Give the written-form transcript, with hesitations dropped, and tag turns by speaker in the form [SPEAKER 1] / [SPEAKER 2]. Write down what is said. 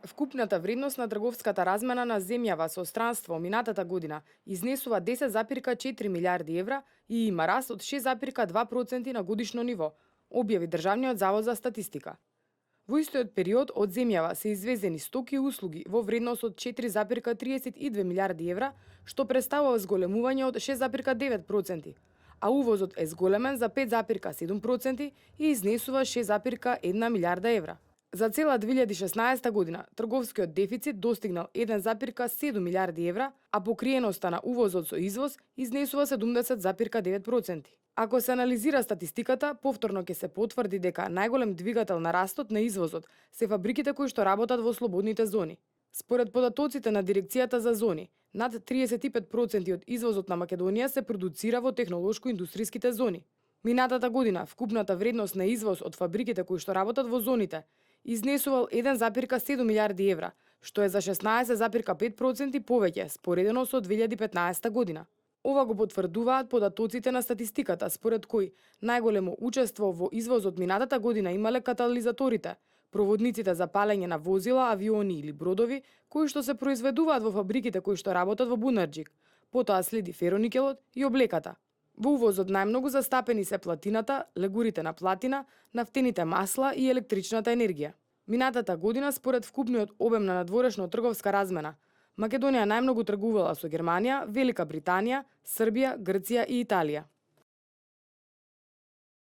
[SPEAKER 1] Вкупната вредност на трговската размена на земјава со странство минатата година изнесува 10,4 милиарди евра и има раст од 6,2% на годишно ниво, објави Државниот завод за статистика. Во истиот период од земјава се извезени стоки и услуги во вредност од 4,32 милиарди евра, што представува зголемување од 6,9%, а увозот е зголемен за 5,7% и изнесува 6,1 милиарда евра. За цела 2016 година трговскиот дефицит достигнал 1,7 милиарди евра, а покриеноста на увозот со извоз изнесува 70,9%. Ако се анализира статистиката, повторно ќе се потврди дека најголем двигател на растот на извозот се фабриките кои што работат во слободните зони. Според податоците на Дирекцијата за зони, над 35% од извозот на Македонија се продуцира во технолошко-индустријските зони. Минатата година вкупната вредност на извоз од фабриките кои што работат во зоните изнесувал 1,7 милиарди евра, што е за 16,5% повеќе споредено со 2015 година. Ова го потврдуваат податоците на статистиката, според кои најголемо учество во извозот минатата година имале катализаторите, проводниците за палење на возила, авиони или бродови, кои што се произведуваат во фабриките кои што работат во Бунарџик, потоа следи фероникелот и облеката. Во увозот најмногу застапени се платината, легурите на платина, нафтените масла и електричната енергија. Минатата година, според вкупниот обем на надворешно трговска размена, Македонија најмногу тргувала со Германија, Велика Британија, Србија, Грција и Италија.